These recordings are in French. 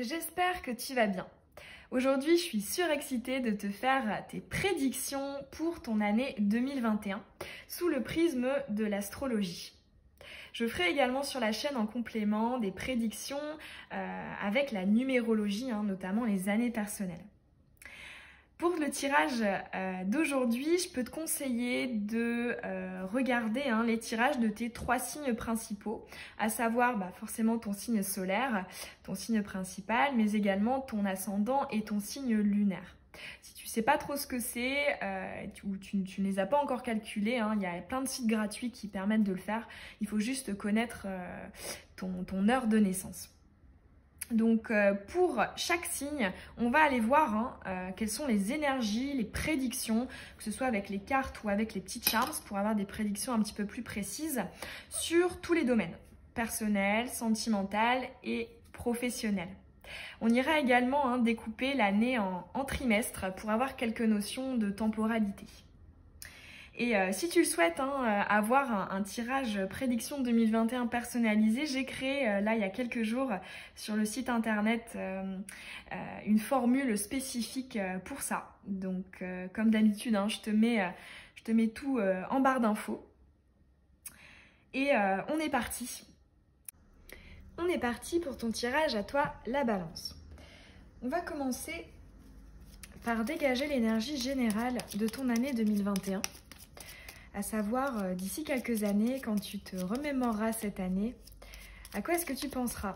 j'espère que tu vas bien. Aujourd'hui, je suis surexcitée de te faire tes prédictions pour ton année 2021 sous le prisme de l'astrologie. Je ferai également sur la chaîne en complément des prédictions avec la numérologie, notamment les années personnelles. Pour le tirage d'aujourd'hui, je peux te conseiller de regarder les tirages de tes 3 signes principaux, à savoir forcément ton signe solaire, ton signe principal, mais également ton ascendant et ton signe lunaire. Si tu ne sais pas trop ce que c'est ou tu ne les as pas encore calculés, il y a plein de sites gratuits qui permettent de le faire. Il faut juste connaître ton heure de naissance. Donc pour chaque signe, on va aller voir quelles sont les énergies, les prédictions, que ce soit avec les cartes ou avec les petits charms, pour avoir des prédictions un petit peu plus précises sur tous les domaines, personnel, sentimental et professionnel. On ira également découper l'année en trimestres pour avoir quelques notions de temporalité. Et si tu le souhaites avoir un tirage prédiction 2021 personnalisé, j'ai créé là il y a quelques jours sur le site internet une formule spécifique pour ça. Donc comme d'habitude, je te mets tout en barre d'infos. Et on est parti. On est parti pour ton tirage à toi, la balance. On va commencer par dégager l'énergie générale de ton année 2021. À savoir, d'ici quelques années, quand tu te remémoreras cette année, à quoi est-ce que tu penseras?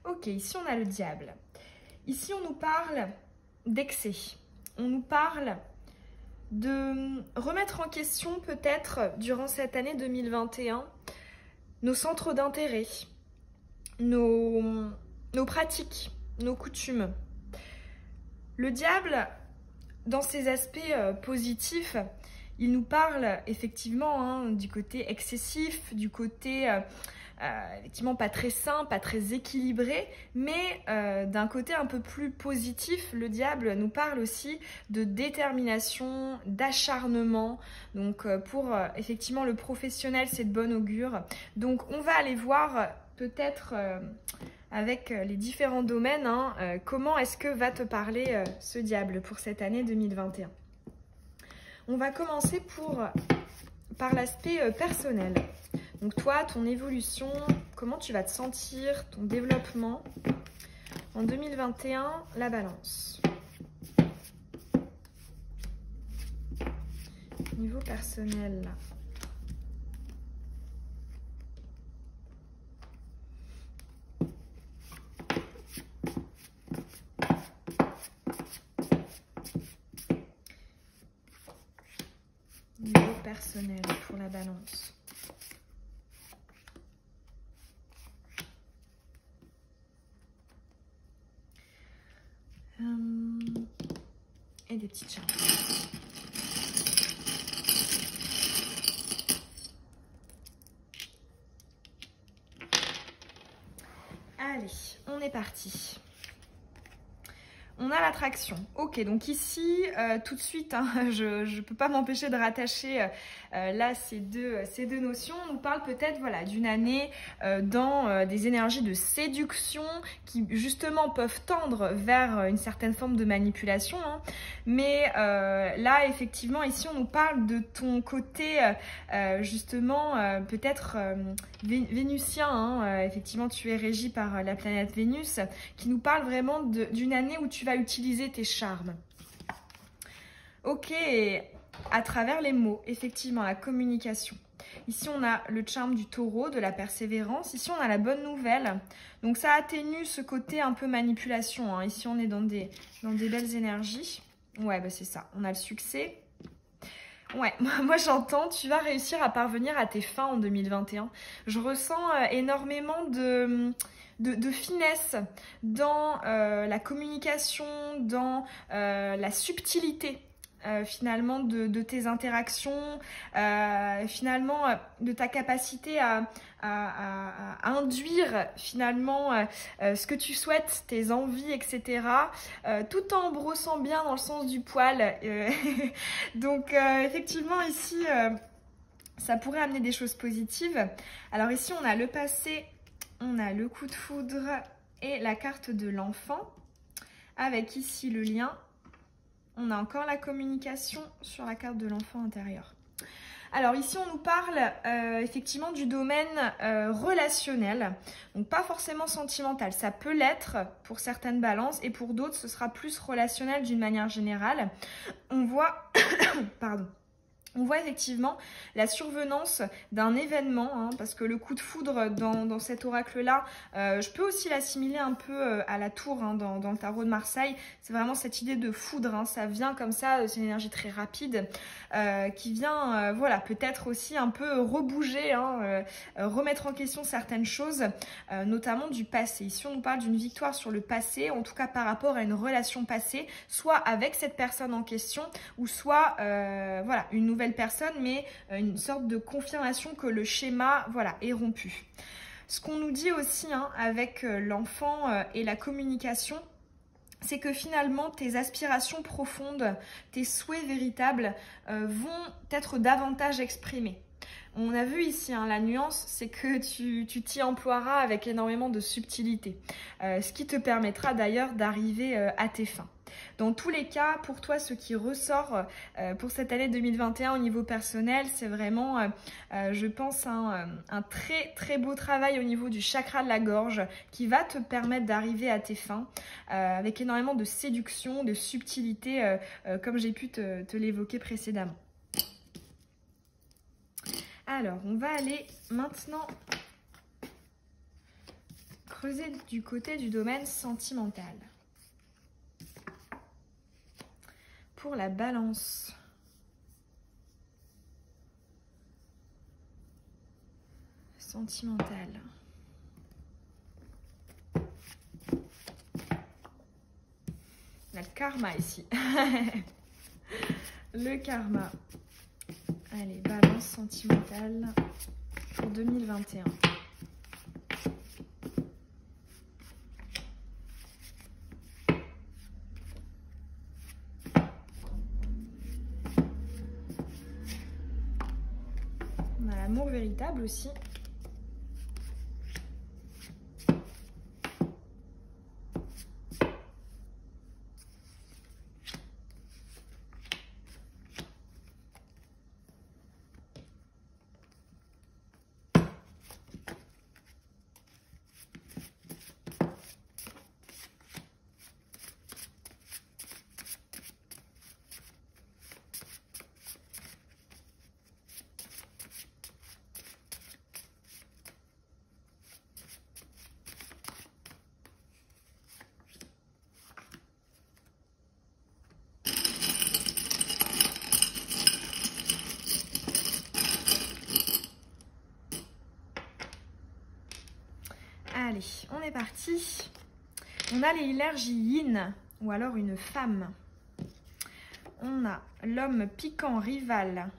Ok, ici on a le diable. Ici on nous parle d'excès. On nous parle de remettre en question peut-être, durant cette année 2021, nos centres d'intérêt, nos pratiques, nos coutumes. Le diable, dans ses aspects positifs, il nous parle effectivement du côté excessif, du côté effectivement pas très sain, pas très équilibré, mais d'un côté un peu plus positif, le diable nous parle aussi de détermination, d'acharnement. Donc pour effectivement le professionnel, c'est de bon augure. Donc on va aller voir peut-être avec les différents domaines, comment est-ce que va te parler ce diable pour cette année 2021. On va commencer par l'aspect personnel. Donc toi, ton évolution, comment tu vas te sentir, ton développement en 2021, la balance. Niveau personnel, là. Niveau personnel pour la balance. Et des petites chances. Allez, on est parti. On a l'attraction. Ok, donc ici, tout de suite, je ne peux pas m'empêcher de rattacher là ces deux notions. On nous parle peut-être d'une année dans des énergies de séduction qui justement peuvent tendre vers une certaine forme de manipulation. Mais là, effectivement, ici, on nous parle de ton côté justement peut-être vénusien. Effectivement, tu es régi par la planète Vénus qui nous parle vraiment d'une année où tu vas utiliser tes charmes. Ok, à travers les mots, effectivement, la communication. Ici, on a le charme du taureau, de la persévérance. Ici, on a la bonne nouvelle. Donc, ça atténue ce côté un peu manipulation. Ici, on est dans des belles énergies. Ouais, c'est ça. On a le succès. Ouais, moi j'entends, tu vas réussir à parvenir à tes fins en 2021. Je ressens énormément de finesse dans la communication, dans la subtilité finalement de tes interactions, finalement de ta capacité à induire finalement ce que tu souhaites, tes envies, etc. Tout en brossant bien dans le sens du poil. Donc effectivement ici ça pourrait amener des choses positives. Alors ici, on a le passé, on a le coup de foudre et la carte de l'enfant. Avec ici le lien, on a encore la communication sur la carte de l'enfant intérieur. Alors ici, on nous parle effectivement du domaine relationnel, donc pas forcément sentimental. Ça peut l'être pour certaines balances et pour d'autres, ce sera plus relationnel d'une manière générale. On voit, pardon. On voit effectivement la survenance d'un événement, hein, parce que le coup de foudre dans cet oracle-là, je peux aussi l'assimiler un peu à la tour hein, dans le tarot de Marseille. C'est vraiment cette idée de foudre, hein, ça vient comme ça, c'est une énergie très rapide qui vient voilà, peut-être aussi un peu rebouger, hein, remettre en question certaines choses, notamment du passé. Ici, on nous parle d'une victoire sur le passé, en tout cas par rapport à une relation passée, soit avec cette personne en question, ou soit voilà, une nouvelle personne, mais une sorte de confirmation que le schéma voilà, est rompu. Ce qu'on nous dit aussi hein, avec l'enfant et la communication, c'est que finalement tes aspirations profondes, tes souhaits véritables vont être davantage exprimés. On a vu ici, hein, la nuance, c'est que tu t'y emploieras avec énormément de subtilité, ce qui te permettra d'ailleurs d'arriver à tes fins. Dans tous les cas, pour toi, ce qui ressort pour cette année 2021 au niveau personnel, c'est vraiment, je pense, un très très beau travail au niveau du chakra de la gorge qui va te permettre d'arriver à tes fins avec énormément de séduction, de subtilité, comme j'ai pu te l'évoquer précédemment. Alors, on va aller maintenant creuser du côté du domaine sentimental. Pour la balance. Sentimentale. On a le karma ici. Le karma. Allez, balance sentimentale pour 2021. On a l'amour véritable aussi. Allez, on est parti. On a l'énergie yin, ou alors une femme. On a l'homme piquant, rival.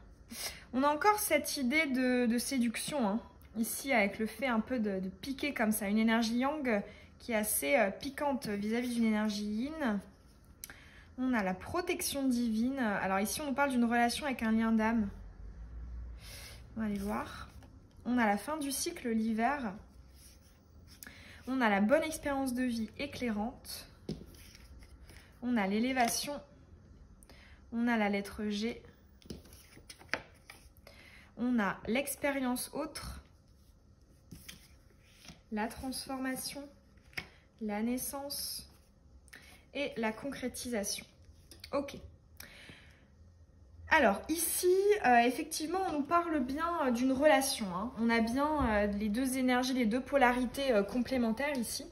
On a encore cette idée de séduction, hein, ici, avec le fait un peu de piquer comme ça. Une énergie yang qui est assez piquante vis-à-vis d'une énergie yin. On a la protection divine. Alors ici, on nous parle d'une relation avec un lien d'âme. On va aller voir. On a la fin du cycle, l'hiver. On a la bonne expérience de vie éclairante. On a l'élévation. On a la lettre G. On a l'expérience autre. La transformation. La naissance. Et la concrétisation. Ok. Alors ici, effectivement, on nous parle bien d'une relation, hein. On a bien les deux énergies, les deux polarités complémentaires ici.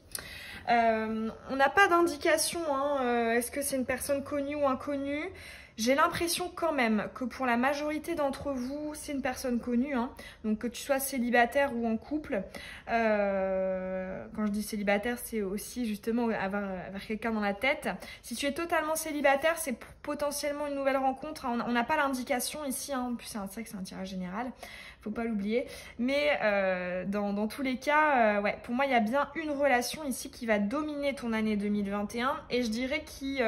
On n'a pas d'indication, hein, est-ce que c'est une personne connue ou inconnue. J'ai l'impression quand même que pour la majorité d'entre vous, c'est une personne connue, hein. Donc que tu sois célibataire ou en couple. Quand je dis célibataire, c'est aussi justement avoir quelqu'un dans la tête. Si tu es totalement célibataire, c'est potentiellement une nouvelle rencontre. On n'a pas l'indication ici, hein. En plus c'est un tirage général, faut pas l'oublier. Mais dans tous les cas, ouais, pour moi il y a bien une relation ici qui va dominer ton année 2021 et je dirais qui...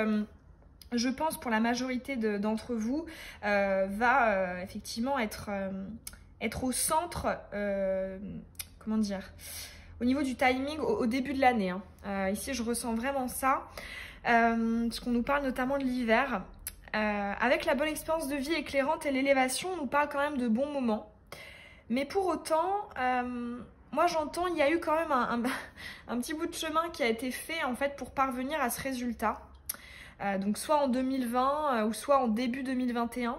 je pense pour la majorité d'entre vous, va effectivement être être au centre, comment dire, au niveau du timing au début de l'année. Hein. Ici, je ressens vraiment ça, parce qu'on nous parle notamment de l'hiver. Avec la bonne expérience de vie éclairante et l'élévation, on nous parle quand même de bons moments. Mais pour autant, moi j'entends, il y a eu quand même un petit bout de chemin qui a été fait en fait pour parvenir à ce résultat. Donc soit en 2020 ou soit en début 2021.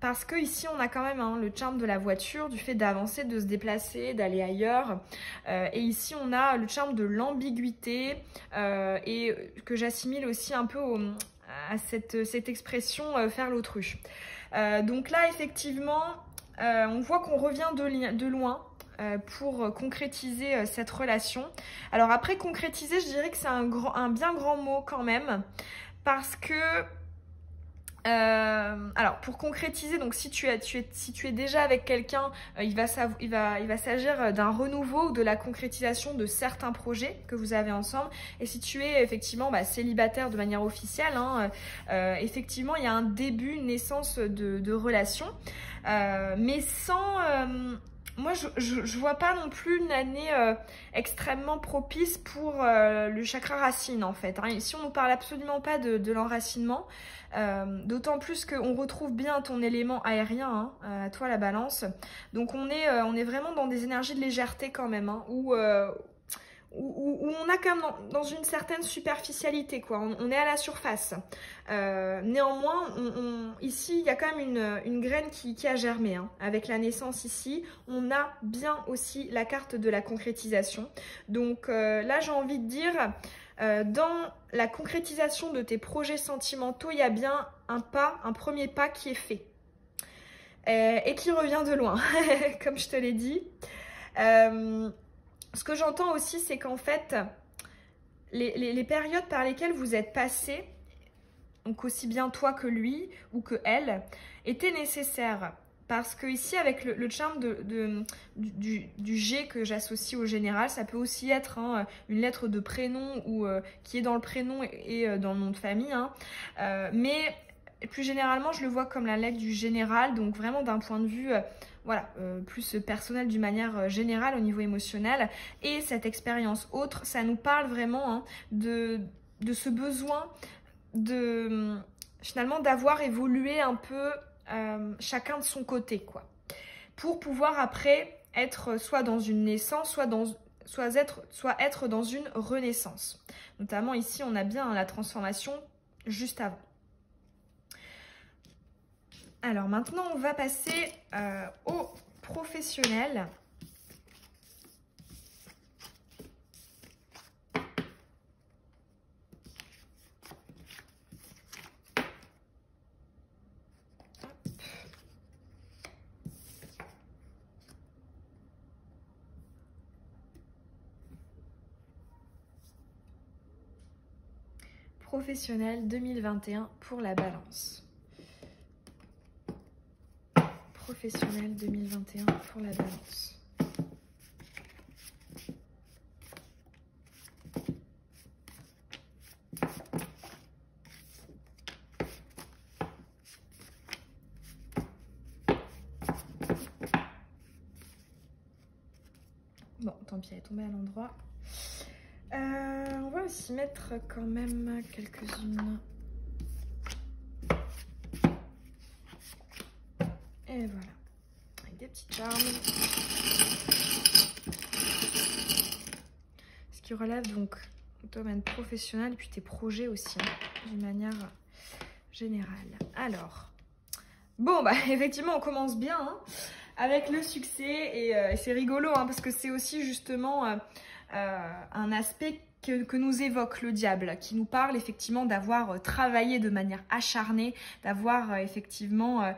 Parce que ici on a quand même le charme de la voiture, du fait d'avancer, de se déplacer, d'aller ailleurs. Et ici on a le charme de l'ambiguïté et que j'assimile aussi un peu à cette expression faire l'autruche. Donc là effectivement on voit qu'on revient de loin pour concrétiser cette relation. Alors après concrétiser, je dirais que c'est un bien grand mot quand même, parce que alors pour concrétiser, donc si tu es déjà avec quelqu'un, il va s'agir d'un renouveau ou de la concrétisation de certains projets que vous avez ensemble. Et si tu es effectivement célibataire de manière officielle, hein, effectivement il y a un début, une naissance de relation, mais sans moi, je vois pas non plus une année extrêmement propice pour le chakra racine, en fait. Hein. Ici, on ne parle absolument pas de l'enracinement, d'autant plus qu'on retrouve bien ton élément aérien, hein, à toi la balance. Donc, on est vraiment dans des énergies de légèreté quand même, hein, où on a quand même dans une certaine superficialité, quoi. On est à la surface. Néanmoins, ici, il y a quand même une graine qui a germé. Hein. Avec la naissance ici, on a bien aussi la carte de la concrétisation. Donc là, j'ai envie de dire, dans la concrétisation de tes projets sentimentaux, il y a bien un premier pas qui est fait. Et qui revient de loin, comme je te l'ai dit. Ce que j'entends aussi, c'est qu'en fait, les périodes par lesquelles vous êtes passé, donc aussi bien toi que lui ou que elle, étaient nécessaires. Parce que ici, avec le charme du G que j'associe au général, ça peut aussi être une lettre de prénom ou qui est dans le prénom et dans le nom de famille. Hein. Mais plus généralement, je le vois comme la lettre du général, donc vraiment d'un point de vue... Voilà, plus personnel d'une manière générale au niveau émotionnel. Et cette expérience autre, ça nous parle vraiment hein, de ce besoin finalement d'avoir évolué un peu chacun de son côté, quoi. Pour pouvoir après être soit dans une naissance, soit être dans une renaissance. Notamment ici, on a bien la transformation juste avant. Alors maintenant, on va passer au professionnel. Professionnel 2021 pour la balance. Professionnel 2021 pour la balance. Bon, tant pis, elle est tombée à l'endroit. On va aussi mettre quand même quelques-unes. Et voilà, avec des petites charmes. Ce qui relève donc du domaine professionnel et puis tes projets aussi, hein, d'une manière générale. Alors, bon, effectivement, on commence bien hein, avec le succès et c'est rigolo hein, parce que c'est aussi justement un aspect que nous évoque le diable, qui nous parle effectivement d'avoir travaillé de manière acharnée, d'avoir effectivement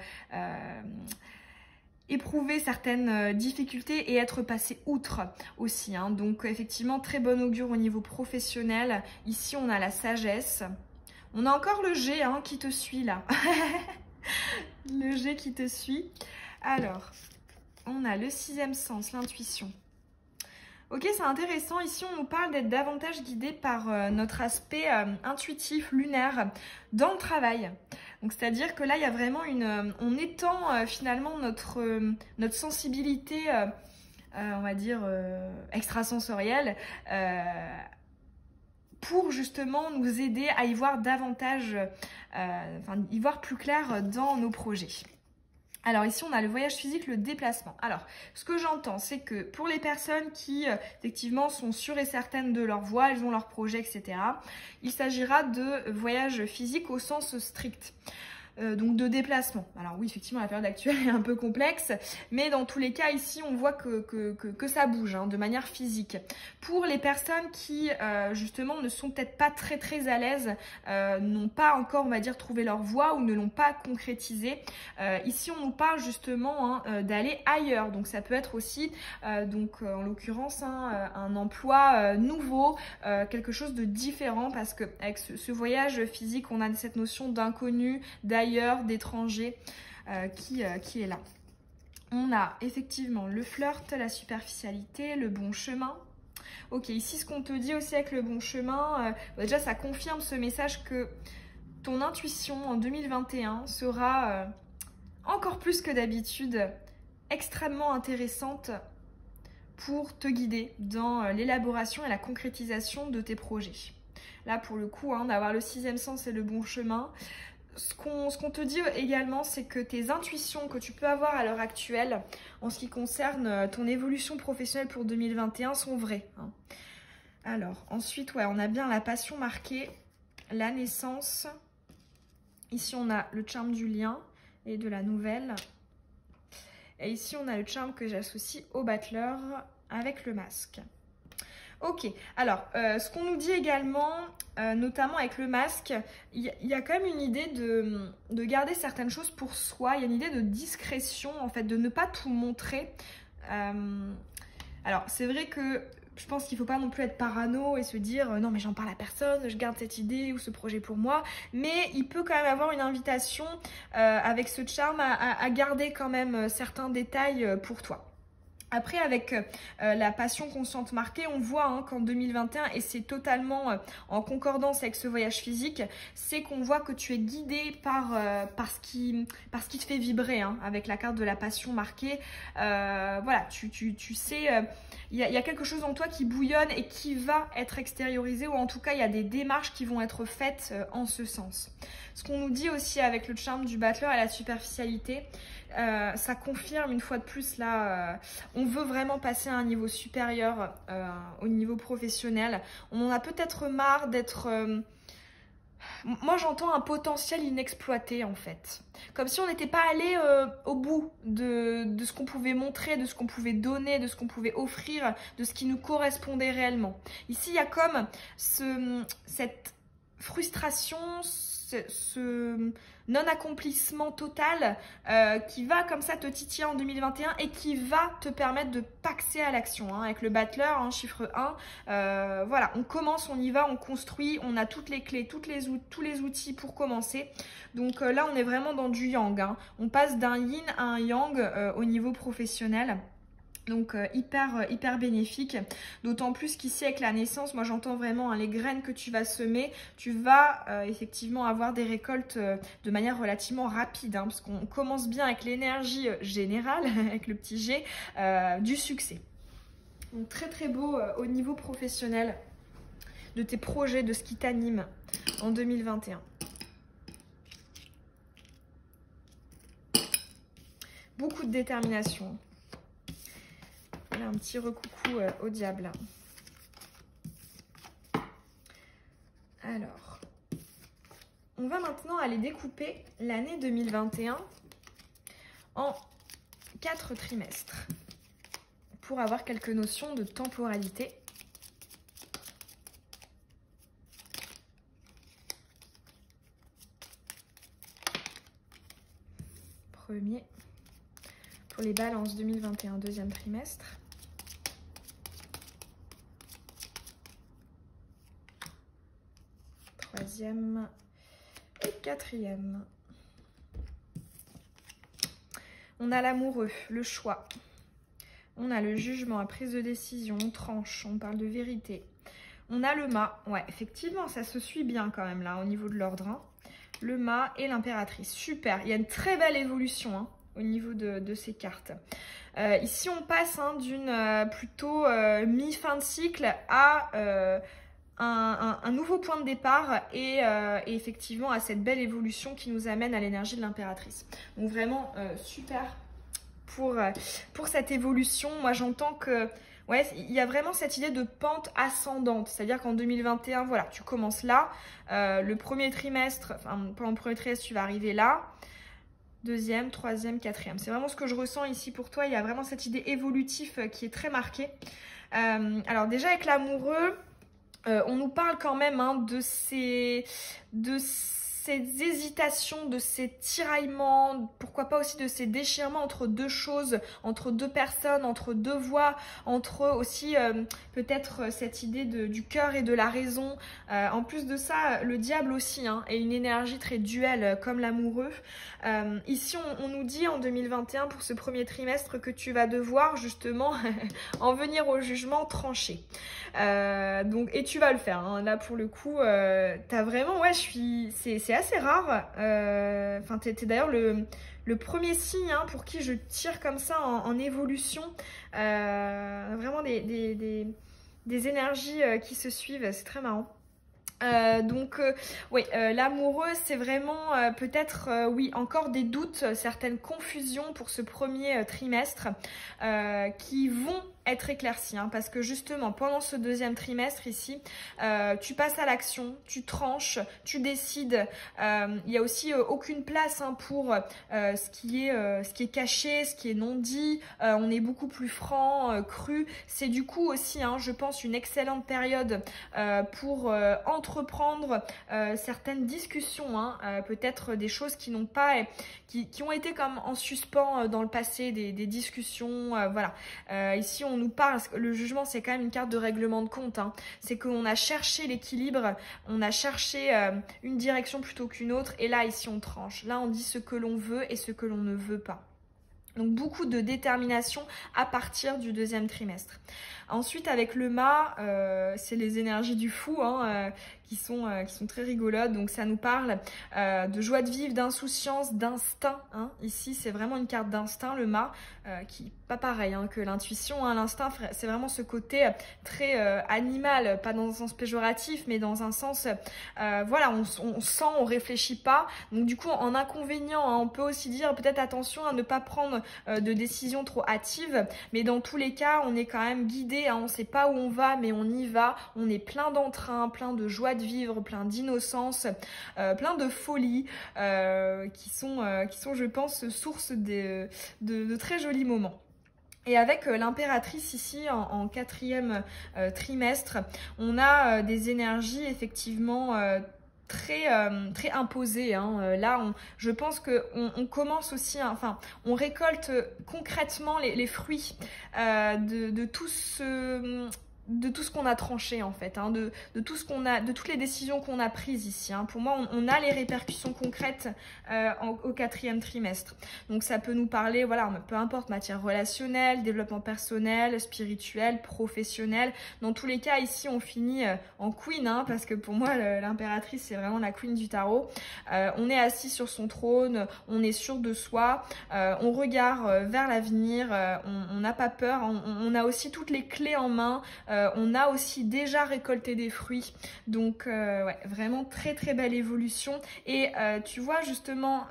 éprouvé certaines difficultés et être passé outre aussi. Hein. Donc effectivement, très bon augure au niveau professionnel. Ici, on a la sagesse. On a encore le G hein, qui te suit là. Le G qui te suit. Alors, on a le 6e sens, l'intuition. Ok, c'est intéressant. Ici, on nous parle d'être davantage guidé par notre aspect intuitif, lunaire, dans le travail. Donc c'est-à-dire que là, il y a vraiment on étend finalement notre sensibilité, on va dire, extrasensorielle, pour justement nous aider à y voir davantage, y voir plus clair dans nos projets. Alors ici, on a le voyage physique, le déplacement. Alors, ce que j'entends, c'est que pour les personnes qui, effectivement, sont sûres et certaines de leur voie, elles ont leur projet, etc., il s'agira de voyage physique au sens strict. Donc de déplacement. Alors oui, effectivement, la période actuelle est un peu complexe, mais dans tous les cas, ici, on voit que ça bouge de manière physique. Pour les personnes qui, justement, ne sont peut-être pas très à l'aise, n'ont pas encore, on va dire, trouvé leur voie ou ne l'ont pas concrétisé, ici, on nous parle justement d'aller ailleurs. Donc ça peut être aussi, en l'occurrence, un emploi nouveau, quelque chose de différent, parce qu'avec ce voyage physique, on a cette notion d'inconnu, d'ailleurs, d'étranger qui est là. On a effectivement le flirt, la superficialité, le bon chemin. Ok, ici ce qu'on te dit aussi avec le bon chemin, déjà ça confirme ce message que ton intuition en 2021 sera encore plus que d'habitude extrêmement intéressante pour te guider dans l'élaboration et la concrétisation de tes projets. Là pour le coup, d'avoir le sixième sens et le bon chemin, ce qu'on te dit également, c'est que tes intuitions que tu peux avoir à l'heure actuelle en ce qui concerne ton évolution professionnelle pour 2021 sont vraies. Alors, ensuite, on a bien la passion marquée, la naissance. Ici, on a le charme du lien et de la nouvelle. Et ici, on a le charme que j'associe au battleur avec le masque. Ok, alors, ce qu'on nous dit également, notamment avec le masque, il y a quand même une idée de garder certaines choses pour soi. Il y a une idée de discrétion, en fait, de ne pas tout montrer. Alors, c'est vrai que je pense qu'il ne faut pas non plus être parano et se dire « Non, mais j'en parle à personne, je garde cette idée ou ce projet pour moi. » Mais il peut quand même avoir une invitation avec ce charme à garder quand même certains détails pour toi. Après, avec la passion consciente marquée, on voit qu'en 2021, et c'est totalement en concordance avec ce voyage physique, c'est qu'on voit que tu es guidé par ce qui te fait vibrer, avec la carte de la passion marquée. Voilà, tu sais, il y a quelque chose en toi qui bouillonne et qui va être extériorisé, ou en tout cas, il y a des démarches qui vont être faites en ce sens. Ce qu'on nous dit aussi avec le charme du battleur et la superficialité, ça confirme une fois de plus là, on veut vraiment passer à un niveau supérieur au niveau professionnel. On en a peut-être marre d'être... moi j'entends un potentiel inexploité en fait. Comme si on n'était pas allé au bout de ce qu'on pouvait montrer, de ce qu'on pouvait donner, de ce qu'on pouvait offrir, de ce qui nous correspondait réellement. Ici il y a comme cette frustration, ce non-accomplissement total qui va comme ça te titiller en 2021 et qui va te permettre de passer à l'action. Avec le battleur, chiffre 1, voilà, on commence, on y va, on construit, on a toutes les clés, tous les outils pour commencer. Donc là, on est vraiment dans du yang. On passe d'un yin à un yang au niveau professionnel. Donc hyper bénéfique, d'autant plus qu'ici avec la naissance, moi j'entends vraiment les graines que tu vas semer, tu vas effectivement avoir des récoltes de manière relativement rapide, parce qu'on commence bien avec l'énergie générale, avec le petit G, du succès. Donc très beau au niveau professionnel de tes projets, de ce qui t'anime en 2021. Beaucoup de détermination. Un petit recoucou au diable. Alors, on va maintenant aller découper l'année 2021 en 4 trimestres pour avoir quelques notions de temporalité. Premier, pour les balances 2021, deuxième trimestre. Troisième et quatrième. On a l'amoureux, le choix. On a le jugement, la prise de décision, on tranche, on parle de vérité. On a le mât. Ouais, effectivement, ça se suit bien quand même là au niveau de l'ordre. le mât et l'impératrice. Super, il y a une très belle évolution hein, au niveau de ces cartes. Ici, on passe hein, d'une plutôt mi-fin de cycle à un nouveau point de départ et effectivement à cette belle évolution qui nous amène à l'énergie de l'impératrice. Donc vraiment super pour cette évolution. Moi, j'entends que ouais, il y a vraiment cette idée de pente ascendante, c'est-à-dire qu'en 2021, voilà, tu commences là, le premier trimestre, enfin, pendant le premier trimestre, tu vas arriver là, deuxième, troisième, quatrième. C'est vraiment ce que je ressens ici pour toi, il y a vraiment cette idée évolutive qui est très marquée. Alors déjà, avec l'amoureux, on nous parle quand même hein, de ces hésitations, de ces tiraillements, pourquoi pas aussi de ces déchirements entre deux choses, entre deux personnes, entre deux voix, entre aussi peut-être cette idée du cœur et de la raison. En plus de ça, le diable aussi hein, est une énergie très duelle comme l'amoureux. Ici, on nous dit en 2021 pour ce premier trimestre que tu vas devoir justement en venir au jugement tranché. Donc, et tu vas le faire. Hein. Là, pour le coup, t'as vraiment, ouais, c'est assez rare. Enfin, t'es d'ailleurs le premier signe hein, pour qui je tire comme ça en évolution. Vraiment des énergies qui se suivent. C'est très marrant. Oui, l'amoureux, c'est vraiment peut-être, oui, encore des doutes, certaines confusions pour ce premier trimestre qui vont être éclaircies, hein, parce que justement, pendant ce deuxième trimestre ici, tu passes à l'action, tu tranches, tu décides. Il n'y a aussi aucune place hein, pour ce qui est caché, ce qui est non dit. On est beaucoup plus franc, cru. C'est du coup aussi, hein, je pense, une excellente période pour entreprendre certaines discussions, hein, peut-être des choses qui n'ont pas, qui ont été comme en suspens dans le passé, des discussions, voilà. Ici, on nous parle, le jugement, c'est quand même une carte de règlement de compte, hein. C'est qu'on a cherché l'équilibre, on a cherché une direction plutôt qu'une autre, et là, ici, on tranche. Là, on dit ce que l'on veut et ce que l'on ne veut pas. Donc beaucoup de détermination à partir du deuxième trimestre. Ensuite avec le mât, c'est les énergies du fou hein, qui sont très rigolotes. Donc ça nous parle de joie de vivre, d'insouciance, d'instinct. Hein. Ici c'est vraiment une carte d'instinct le mât, qui pas pareil hein, que l'intuition. Hein. L'instinct c'est vraiment ce côté très animal, pas dans un sens péjoratif, mais dans un sens voilà, on sent, on réfléchit pas. Donc du coup en inconvénient, hein, on peut aussi dire peut-être attention à ne pas prendre de décisions trop hâtives, mais dans tous les cas on est quand même guidé, hein, on ne sait pas où on va mais on y va, on est plein d'entrain, plein de joie de vivre, plein d'innocence, plein de folie qui sont je pense source de très jolis moments. Et avec l'impératrice ici en quatrième trimestre, on a des énergies effectivement très imposé. Hein. Là, je pense qu'on commence aussi, hein, enfin, on récolte concrètement les fruits de tout ce... de tout ce qu'on a tranché en fait, hein, de tout ce qu'on a, de toutes les décisions qu'on a prises ici. Hein. Pour moi, on a les répercussions concrètes au quatrième trimestre. Donc ça peut nous parler, voilà, peu importe, matière relationnelle, développement personnel, spirituel, professionnel. Dans tous les cas, ici, on finit en queen, hein, parce que pour moi, l'impératrice, c'est vraiment la queen du tarot. On est assis sur son trône, on est sûr de soi, on regarde vers l'avenir, on n'a pas peur, on a aussi toutes les clés en main. On a aussi déjà récolté des fruits, donc ouais, vraiment très très belle évolution. Et tu vois justement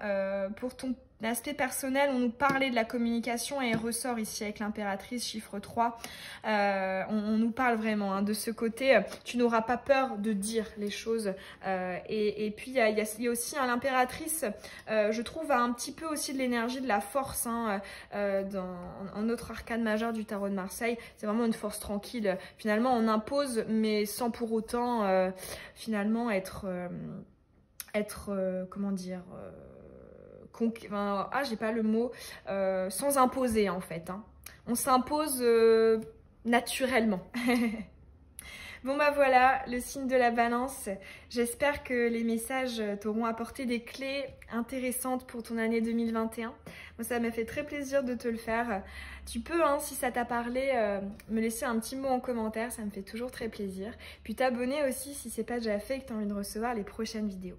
pour ton aspect personnel, on nous parlait de la communication et elle ressort ici avec l'impératrice, chiffre 3. On nous parle vraiment hein, de ce côté, tu n'auras pas peur de dire les choses. Et puis il y a aussi hein, l'impératrice, je trouve, a un petit peu aussi de l'énergie de la force hein, dans un autre arcane majeur du tarot de Marseille. C'est vraiment une force tranquille. Finalement, on impose, mais sans pour autant finalement être comment dire... Enfin, j'ai pas le mot, sans imposer en fait. Hein. On s'impose naturellement. Bon bah voilà, le signe de la balance. J'espère que les messages t'auront apporté des clés intéressantes pour ton année 2021. Moi ça m'a fait très plaisir de te le faire. Tu peux, hein, si ça t'a parlé, me laisser un petit mot en commentaire, ça me fait toujours très plaisir. Puis t'abonner aussi si c'est pas déjà fait et que tu as envie de recevoir les prochaines vidéos.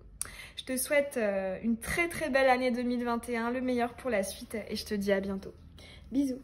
Je te souhaite une très très belle année 2021, le meilleur pour la suite et je te dis à bientôt. Bisous.